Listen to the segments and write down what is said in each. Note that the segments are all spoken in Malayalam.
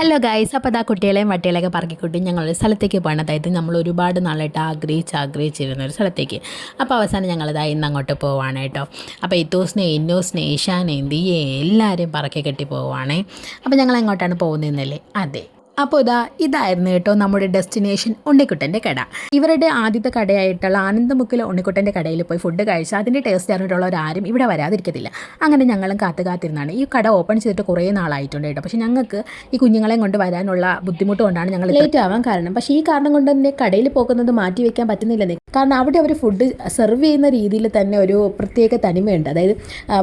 ഹലോ ഗൈസ്, അപ്പോൾ ആ കുട്ടികളെയും വട്ടികളെയൊക്കെ പറക്കിക്കൂട്ടി ഞങ്ങളൊരു സ്ഥലത്തേക്ക് പോകണം. അതായത് നമ്മൾ ഒരുപാട് നാളായിട്ട് ആഗ്രഹിച്ചിരുന്ന ഒരു സ്ഥലത്തേക്ക്. അപ്പോൾ അവസാനം ഞങ്ങളിതാ ഇന്ന് അങ്ങോട്ട് പോവുകയാണ് കേട്ടോ. അപ്പോൾ ഇത്തൂസിനെ ഇന്നൂസിനെ ഈശാനെയും ദിയെ എല്ലാവരെയും പറക്കി കെട്ടി പോവുകയാണേ. അപ്പോൾ ഞങ്ങൾ എങ്ങോട്ടാണ് പോകുന്നതെന്നല്ലേ? അതെ, അപ്പോൾ ഇതായിരുന്നു കേട്ടോ നമ്മുടെ ഡെസ്റ്റിനേഷൻ ഉണ്ണിക്കുട്ടൻ്റെ കട. ഇവരുടെ ആദ്യത്തെ കടയായിട്ടുള്ള ആനന്ദമുക്കിലെ ഉണ്ണിക്കുട്ടൻ്റെ കടയിൽ പോയി ഫുഡ് കഴിച്ചാൽ അതിൻ്റെ ടേസ്റ്റ് അറിഞ്ഞിട്ടുള്ളവരാരും ഇവിടെ വരാതിരിക്കത്തില്ല. അങ്ങനെ ഞങ്ങളും കാത്തിരുന്നാണ്. ഈ കട ഓപ്പൺ ചെയ്തിട്ട് കുറേ നാളായിട്ടുണ്ട് കേട്ടോ. പക്ഷേ ഞങ്ങൾക്ക് ഈ കുഞ്ഞുങ്ങളെയും കൊണ്ട് വരാനുള്ള ബുദ്ധിമുട്ട് കൊണ്ടാണ് ഞങ്ങൾ ലേറ്റ് ആവാൻ കാരണം. പക്ഷേ ഈ കാരണം കൊണ്ട് തന്നെ കടയിൽ പോകുന്നത് മാറ്റി വയ്ക്കാൻ പറ്റുന്നില്ലെന്നേ. കാരണം അവിടെ അവർ ഫുഡ് സെർവ് ചെയ്യുന്ന രീതിയിൽ തന്നെ ഒരു പ്രത്യേക തനിമയുണ്ട്. അതായത്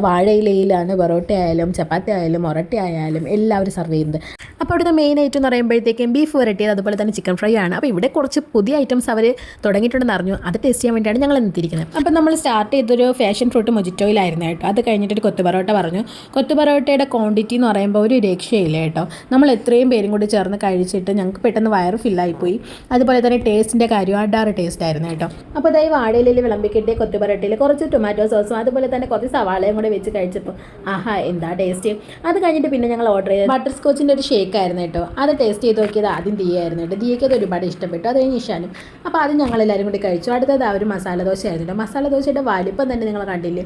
വാഴയിലയിലാണ് പൊറോട്ട ആയാലും ചപ്പാത്തി ആയാലും ഒറട്ട ആയാലും എല്ലാവരും സെർവ് ചെയ്യുന്നത്. അപ്പോൾ അവിടുത്തെ മെയിൻ ഐറ്റം എന്ന് പറയുമ്പോഴത്തേക്കും ബീഫ് വരട്ടിയത്, അതുപോലെ തന്നെ ചിക്കൻ ഫ്രൈ ആണ്. അപ്പോൾ ഇവിടെ കുറച്ച് പുതിയ ഐറ്റംസ് അവർ തുടങ്ങിയിട്ടുണ്ടെന്ന് അറിഞ്ഞു. അത് ടേസ്റ്റ് ചെയ്യാൻ വേണ്ടിയാണ് ഞങ്ങൾ എത്തിയിരിക്കുന്നത്. അപ്പോൾ നമ്മൾ സ്റ്റാർട്ട് ചെയ്തൊരു ഫാഷൻ ഫ്രൂട്ട് മൊജിറ്റോയിലായിരുന്നു കേട്ടോ. അത് കഴിഞ്ഞിട്ടൊരു കൊത്തു പൊറോട്ട പറഞ്ഞു. കൊത്തു പൊറോട്ടയുടെ ക്വാണ്ടിറ്റി എന്ന് പറയുമ്പോൾ ഒരു രക്ഷയില്ല കേട്ടോ. നമ്മൾ എത്രയും പേരും കൂടി ചേർന്ന് കഴിച്ചിട്ട് ഞങ്ങൾക്ക് പെട്ടെന്ന് വയറ് ഫില്ലായിപ്പോയി. അതുപോലെ തന്നെ ടേസ്റ്റിൻ്റെ കാര്യം അടാറ് ടേസ്റ്റ് ആയിരുന്നു കേട്ടോ. അപ്പോൾ അതായത് വാഴയിലയിൽ വിളമ്പിക്കിട്ടിയ കൊത്തു പൊറോട്ടയിൽ കുറച്ച് ടൊമാറ്റോ സോസും അതുപോലെ തന്നെ കുറച്ച് സവാളയും കൂടെ വെച്ച് കഴിച്ചപ്പോൾ ആഹാ എന്താ ടേസ്റ്റ്. അത് കഴിഞ്ഞിട്ട് പിന്നെ ഞങ്ങൾ ഓർഡർ ചെയ്തത് ബട്ടർ സ്കോച്ചിൻ്റെ ഒരു ഷേക്ക് ആയിരുന്നു കേട്ടോ. അത് ടേസ്റ്റ് ചെയ്ത് നോക്കിയത് ആദ്യം ദിയായിരുന്നു കേട്ടോ. ദിയയ്ക്ക് അത് ഒരുപാട് ഇഷ്ടപ്പെട്ടു. അത് കഴിഞ്ഞ് ഇഷാനും. അപ്പോൾ അത് ഞങ്ങളെല്ലാവരും കൂടി കഴിച്ചു. അടുത്തത് ഒരു മസാല ദോശ ആയിരുന്നു. മസാല ദോശയുടെ വലിപ്പം തന്നെ നിങ്ങൾ കണ്ടില്ലേ.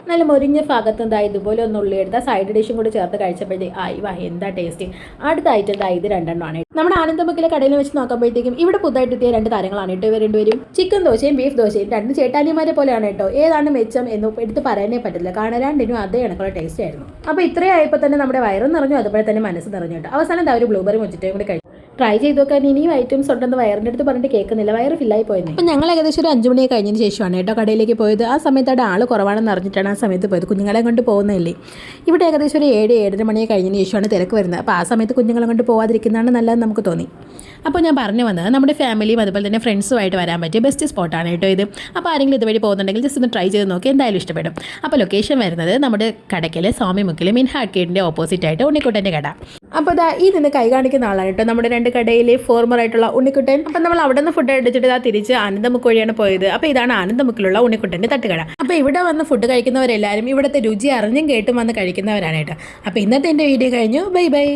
നല്ല മൊരിഞ്ഞ ഭാഗത്ത് ഇതുപോലെ ഒന്ന് ഉള്ളി എടുത്താൽ സൈഡ് ഡിഷും കൂടി ചേർത്ത് കഴിച്ചപ്പോഴത്തേക്ക് എന്താ ടേസ്റ്റ്. അടുത്ത ഐറ്റം ഇത് രണ്ടെണ്ണമാണ്. നമ്മുടെ ആനന്ദമുക്കിലെ കടയിൽ വെച്ച് നോക്കുമ്പോഴത്തേക്കും ഇവിടെ പുതുതായിട്ട് എത്തിയ രണ്ട് താരങ്ങളാണ് കേട്ടോ. ഇവർ രണ്ടുപേരും ചിക്കൻ ദോശയും ബീഫ് ദോശയും രണ്ട് ചേട്ടാനിമാരെ പോലെയാണ് കേട്ടോ. ഏതാണ് മെച്ചം എന്ന് എടുത്ത് പറയാനേ പറ്റില്ല. കാരണം രണ്ടിനും അതേ കണക്കുള്ള ടേസ്റ്റ് ആയിരുന്നു. അപ്പോൾ ഇത്രയായപ്പോൾ തന്നെ നമ്മുടെ വയറും നിറഞ്ഞു, അതുപോലെ തന്നെ മനസ്സ് നിറഞ്ഞു കേട്ടോ. അവസാനം ഒരു ബ്ലൂബെറി മൊജിറ്റോയും കൂടി കഴിച്ചു. ട്രൈ ചെയ്ത് നോക്കാൻ ഇനിയും ഐറ്റംസ് ഉണ്ടെന്ന് വയറിൻ്റെ അടുത്ത് പറഞ്ഞിട്ട് കേൾക്കുന്നില്ല. വയറ് ഫില്ലായി പോയത്. അപ്പം ഞങ്ങൾ ഏകദേശം ഒരു 5 മണിയൊക്കെ കഴിഞ്ഞതിന് ശേഷമാണ് കേട്ടോ കടയിലേക്ക് പോയത്. ആ സമയത്ത് അവിടെ ആൾ കുറവാണെന്ന് അറിഞ്ഞിട്ടാണ് ആ സമയത്ത് പോയത്. കുഞ്ഞുങ്ങളെ കൊണ്ട് പോകുന്നില്ലേ. ഇവിടെ ഏകദേശം ഒരു 7-7:30 മണിയൊക്കെ കഴിഞ്ഞതിന് ശേഷമാണ് തിരക്ക് വരുന്നത്. അപ്പോൾ ആ സമയത്ത് കുഞ്ഞുങ്ങളെ കൊണ്ട് പോകാതിരിക്കുന്നതാണ് നല്ലതെന്ന് നമുക്ക് തോന്നി. അപ്പോൾ ഞാൻ പറഞ്ഞു വന്നത് നമ്മുടെ ഫാമിലിയും അതുപോലെ തന്നെ ഫ്രണ്ട്സുമായിട്ട് വരാൻ പറ്റിയ ബെസ്റ്റ് സ്പോട്ടാണ് കേട്ടോ ഇത്. അപ്പോൾ ആരെങ്കിലും ഇതുവഴി പോകുന്നുണ്ടെങ്കിൽ ജസ്റ്റ് ഒന്ന് ട്രൈ ചെയ്ത് നോക്കി, എന്തായാലും ഇഷ്ടപ്പെടും. അപ്പോൾ ലൊക്കേഷൻ വരുന്നത് നമ്മുടെ കടയ്ക്കലെ സ്വാമിമുക്കിലെ മിൻഹ ആർക്കേഡിൻ്റെ ഓപ്പോസിറ്റായിട്ട് ഉണ്ണിക്കുട്ടൻ്റെ കട. അപ്പോൾ ഈ നിന്ന് കൈ കാണിക്കുന്ന ആളാണ് കേട്ടോ നമ്മുടെ രണ്ട് കടയിലെ ഫോർമറായിട്ടുള്ള ഉണ്ണിക്കുട്ടൻ. അപ്പം നമ്മൾ അവിടെ നിന്ന് ഫുഡ് അടിച്ചിട്ട് തിരിച്ച് ആനന്ദമുക്ക് വഴിയാണ് പോയത്. അപ്പോൾ ഇതാണ് ആനന്ദമുക്കിലുള്ള ഉണ്ണിക്കുട്ടൻ്റെ തട്ടുകട. അപ്പോൾ ഇവിടെ വന്ന് ഫുഡ് കഴിക്കുന്നവരെല്ലാവരും ഇവിടുത്തെ രുചി അറിഞ്ഞും കേട്ടും വന്ന് കഴിക്കുന്നവരാണ് കേട്ടോ. അപ്പോൾ ഇന്നത്തെ എൻ്റെ വീഡിയോ കഴിഞ്ഞു. Bye bye.